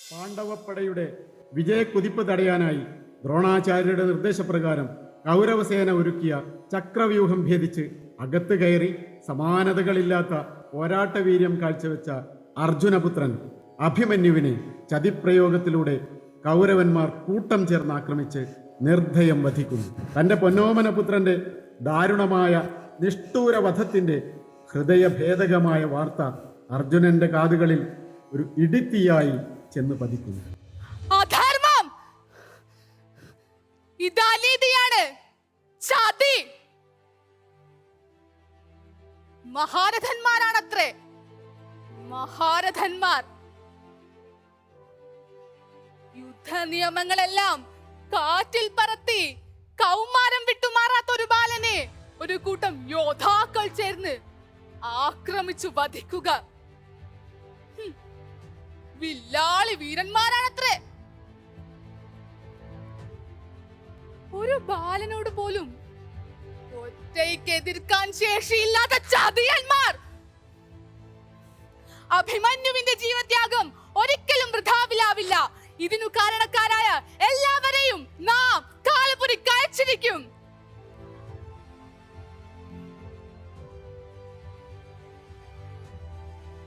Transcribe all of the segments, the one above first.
പാണ്ഡവപ്പടയുടെ വിജയക്കുതിപ്പ് തടയാനായി ദ്രോണാചാര്യരുടെ നിർദ്ദേശപ്രകാരം കൗരവസേന ഒരുക്കിയ ചക്രവ്യൂഹം ഭേദിച്ച് അകത്ത് കയറി സമാനതകളില്ലാത്ത പോരാട്ടവീര്യം കാഴ്ചവെച്ച അർജുനപുത്രൻ അഭിമന്യുവിനെ ചതിപ്രയോഗത്തിലൂടെ കൗരവന്മാർ കൂട്ടം ചേർന്ന് ആക്രമിച്ച് നിർദ്ധയം വധിക്കുന്നു. തൻ്റെ പൊന്നോമനപുത്രന്റെ ദാരുണമായ നിഷ്ഠൂരവധത്തിന്റെ ഹൃദയഭേദകമായ വാർത്ത അർജുനന്റെ കാതുകളിൽ ഒരു ഇടിത്തിയായി ചെന്ന് പതിക്കുന്നു. അധർമ്മം, ഇതനീതിയാണ്, ചതി. മഹാരഥന്മാരാണത്രേ, മഹാരഥന്മാർ. യുദ്ധനിയമങ്ങളെല്ലാം കാറ്റിൽ പറത്തി കൗമാരം വിട്ടുമാറാത്ത ഒരു ബാലനെ ഒരു കൂട്ടം യോദ്ധാക്കൾ ചേർന്ന് ആക്രമിച്ചു വധിക്കുക. വില്ലാളി വീരന്മാരാണത്രേ. ഒരു ബാലനോട് പോലും ഒറ്റയ്ക്ക് എതിർക്കാൻ ശേഷിയില്ലാത്ത ചതിയന്മാർ. അഭിമന്യുവിന്റെ ജീവത്യാഗം ഒരിക്കലും വൃഥാവിലാവില്ല. ഇതിനു കാരണക്കാരായ എല്ലാവരെയും നാം കാലപുരി കയച്ചിരിക്കും.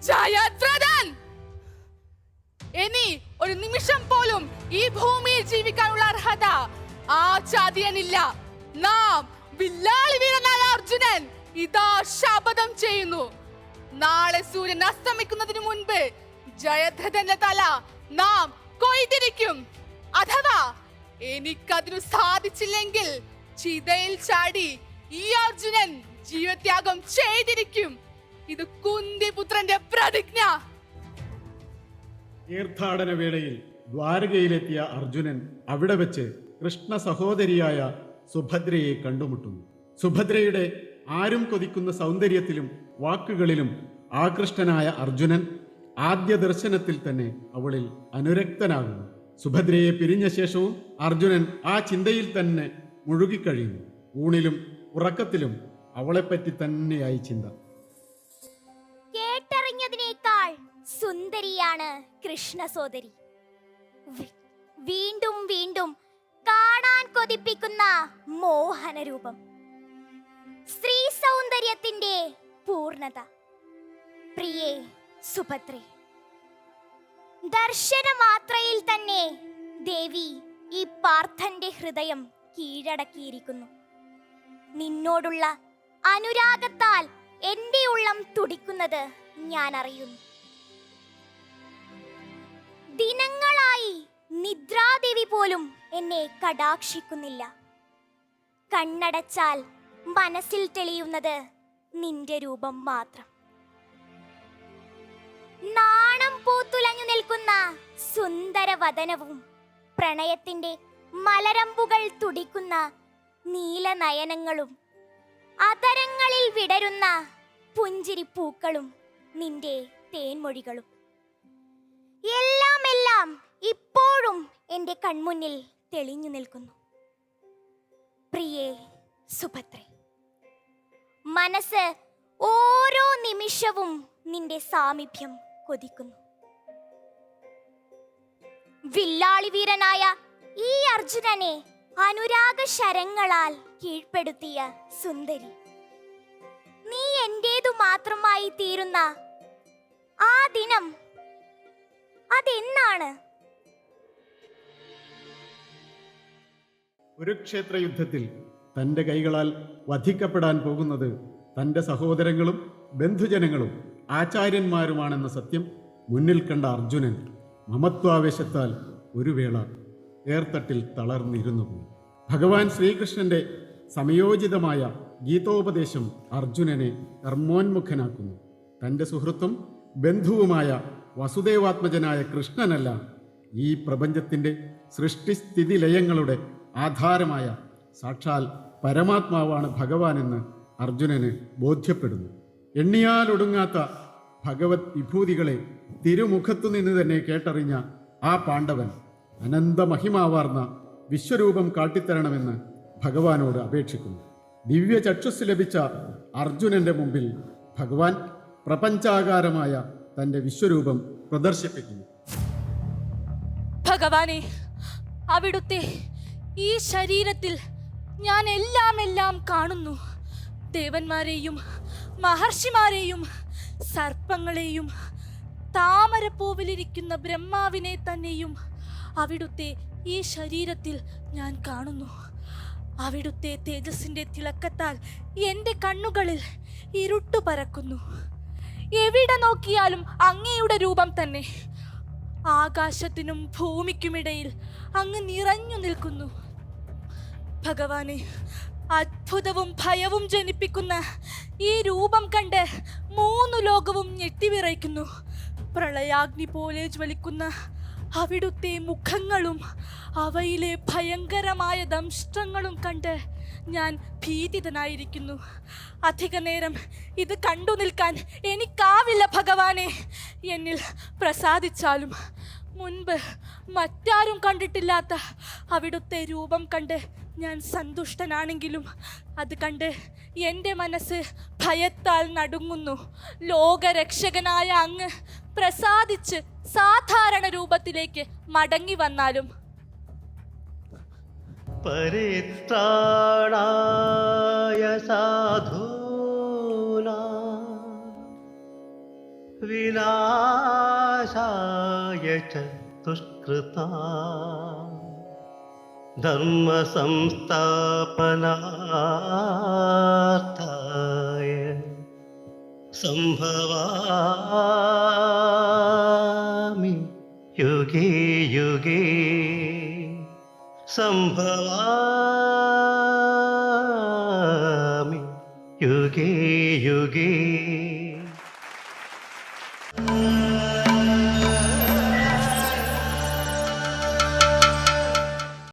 ജയദ്രഥൻ, ഇനി ഒരു നിമിഷം പോലും ഈ ഭൂമിയിൽ ജീവിക്കാനുള്ള അർഹത ആ ചാതിയനില്ല. നാം വില്ലാളി വീരനായ അർജുനൻ ഇതാ ശപഥം ചെയ്യുന്നു. നാളെ സൂര്യൻ അസ്തമിക്കുന്നതിന് മുൻപ് ജയദ്രഥന്റെ തല നാം കൊയ്തിരിക്കും. അഥവാ എനിക്കതിനു സാധിച്ചില്ലെങ്കിൽ ചിതയിൽ ചാടി ഈ അർജുനൻ ജീവത്യാഗം ചെയ്തിരിക്കും. ഇത് കുന്തിപുത്രന്റെ പ്രതിജ്ഞ. തീർത്ഥാടന വേളയിൽ ദ്വാരകയിലെത്തിയ അർജുനൻ അവിടെ വെച്ച് കൃഷ്ണ സഹോദരിയായ സുഭദ്രയെ കണ്ടുമുട്ടുന്നു. സുഭദ്രയുടെ ആരും കൊതിക്കുന്ന സൗന്ദര്യത്തിലും വാക്കുകളിലും ആകൃഷ്ടനായ അർജുനൻ ആദ്യ ദർശനത്തിൽ തന്നെ അവളിൽ അനുരക്തനാകുന്നു. സുഭദ്രയെ പിരിഞ്ഞ ശേഷവും അർജുനൻ ആ ചിന്തയിൽ തന്നെ മുഴുകിക്കഴിയുന്നു. ഊണിലും ഉറക്കത്തിലും അവളെപ്പറ്റി തന്നെയായി ചിന്ത. കേട്ടറിഞ്ഞതിനേക്കാൾ സുന്ദരിയാണ് കൃഷ്ണ സോദരി. വീണ്ടും വീണ്ടും കാണാൻ കൊതിപ്പിക്കുന്ന മോഹനരൂപം, സ്ത്രീ സൗന്ദര്യത്തിന്റെ പൂർണ്ണത. പ്രിയേ സുഭദ്രേ, ദർശനമാത്രയിൽ തന്നെ ദേവി ഈ പാർത്ഥന്റെ ഹൃദയം കീഴടക്കിയിരിക്കുന്നു. നിന്നോടുള്ള അനുരാഗത്താൽ എന്റെ ഉള്ളം തുടിക്കുന്നത് ഞാൻ അറിയുന്നു. ദിനങ്ങളായി നിദ്രാദേവി പോലും എന്നെ കടാക്ഷിക്കുന്നില്ല. കണ്ണടച്ചാൽ മനസ്സിൽ തെളിയുന്നത് നിന്റെ രൂപം മാത്രം. നാണം പൂത്തുലഞ്ഞു നിൽക്കുന്ന സുന്ദരവദനവും പ്രണയത്തിന്റെ മലരമ്പുകൾ തുടിക്കുന്ന നീലനയനങ്ങളും അതരങ്ങളിൽ വിടരുന്ന പുഞ്ചിരിപ്പൂക്കളും നിന്റെ തേൻമൊഴികളും എല്ലാം ഇപ്പോഴും എൻ്റെ കൺമുന്നിൽ തെളിഞ്ഞു നിൽക്കുന്നു. പ്രിയേ സുഭദ്രേ, മനസ്സ് ഓരോ നിമിഷവും നിന്റെ സാമീപ്യം കൊതിക്കുന്നു. വില്ലാളി വീരനായ ഈ അർജുനനെ അനുരാഗ ശരങ്ങളാൽ കീഴ്പ്പെടുത്തിയ സുന്ദരി, നീ എന്റേതു മാത്രമായി തീരുന്ന ആ ദിനം അതെന്നാണ്? കുരുക്ഷേത്ര യുദ്ധത്തിൽ തൻ്റെ കൈകളാൽ വധിക്കപ്പെടാൻ പോകുന്നത് തൻ്റെ സഹോദരങ്ങളും ബന്ധുജനങ്ങളും ആചാര്യന്മാരുമാണെന്ന സത്യം മുന്നിൽ കണ്ട അർജുനൻ മമത്വാവേശത്താൽ ഒരു വേള ഏർത്തട്ടിൽ തളർന്നിരുന്നു പോയി. ഭഗവാൻ ശ്രീകൃഷ്ണന്റെ സമയോചിതമായ ഗീതോപദേശം അർജുനനെ കർമ്മോന്മുഖനാക്കുന്നു. തൻ്റെ സുഹൃത്തും ബന്ധുവുമായ വസുദേവാത്മജനായ കൃഷ്ണനല്ല ഈ പ്രപഞ്ചത്തിൻ്റെ സൃഷ്ടിസ്ഥിതി ലയങ്ങളുടെ ആധാരമായ സാക്ഷാൽ പരമാത്മാവാണ് ഭഗവാനെന്ന് അർജുനന് ബോധ്യപ്പെടുന്നു. എണ്ണിയാലൊടുങ്ങാത്ത ഭഗവത് വിഭൂതികളെ തിരുമുഖത്തു നിന്ന് തന്നെ കേട്ടറിഞ്ഞ ആ പാണ്ഡവൻ അനന്തമഹിമാവാർന്ന വിശ്വരൂപം കാട്ടിത്തരണമെന്ന് ഭഗവാനോട് അപേക്ഷിക്കുന്നു. ദിവ്യ ചക്ഷുസ് ലഭിച്ച അർജുനന്റെ മുമ്പിൽ ഭഗവാൻ പ്രപഞ്ചാകാരമായ തൻ്റെ വിശ്വരൂപം പ്രദർശിപ്പിക്കുന്നു. ഭഗവാനെ, അവിടുത്തെ ഈ ശരീരത്തിൽ ഞാൻ എല്ലാം കാണുന്നു. ദേവന്മാരെയും മഹർഷിമാരെയും സർപ്പങ്ങളെയും താമരപ്പൂവിലിരിക്കുന്ന ബ്രഹ്മാവിനെ തന്നെയും അവിടുത്തെ ഈ ശരീരത്തിൽ ഞാൻ കാണുന്നു. അവിടുത്തെ തേജസ്സിന്റെ തിളക്കത്താൽ എൻ്റെ കണ്ണുകളിൽ ഇരുട്ടു പരക്കുന്നു. എവിടെ നോക്കിയാലും അങ്ങയുടെ രൂപം തന്നെ. ആകാശത്തിനും ഭൂമിക്കുമിടയിൽ അങ്ങ് നിറഞ്ഞു നിൽക്കുന്നു. ഭഗവാനെ, അത്ഭുതവും ഭയവും ജനിപ്പിക്കുന്ന ഈ രൂപം കണ്ട് 3 ലോകവും ഞെട്ടിവിറയ്ക്കുന്നു. പ്രളയാഗ്നി പോലെ ജ്വലിക്കുന്ന അവിടുത്തെ മുഖങ്ങളും അവയിലെ ഭയങ്കരമായ ദംഷ്ട്രങ്ങളും കണ്ട് ഞാൻ ഭീതിതനായിരിക്കുന്നു. അധിക നേരം ഇത് കണ്ടു നിൽക്കാൻ എനിക്കാവില്ല ഭഗവാനെ. എന്നിൽ പ്രസാദിച്ചാലും. മുൻപ് മറ്റാരും കണ്ടിട്ടില്ലാത്ത അവിടുത്തെ രൂപം കണ്ട് ഞാൻ സന്തുഷ്ടനാണെങ്കിലും അത് കണ്ട് എൻ്റെ മനസ്സ് ഭയത്താൽ നടുങ്ങുന്നു. ലോകരക്ഷകനായ അങ്ങ് പ്രസാദിച്ച് സാധാരണ രൂപത്തിലേക്ക് മടങ്ങി വന്നാലും. പരിത്രാണായ സാധൂനാം വിനാശായ ച ദുഷ്കൃതാം ധർമ്മസംസ്ഥാപനാർത്ഥായ സംഭവാമി യുഗേ യുഗേ സംഭവാമി യുഗേ യുഗേ.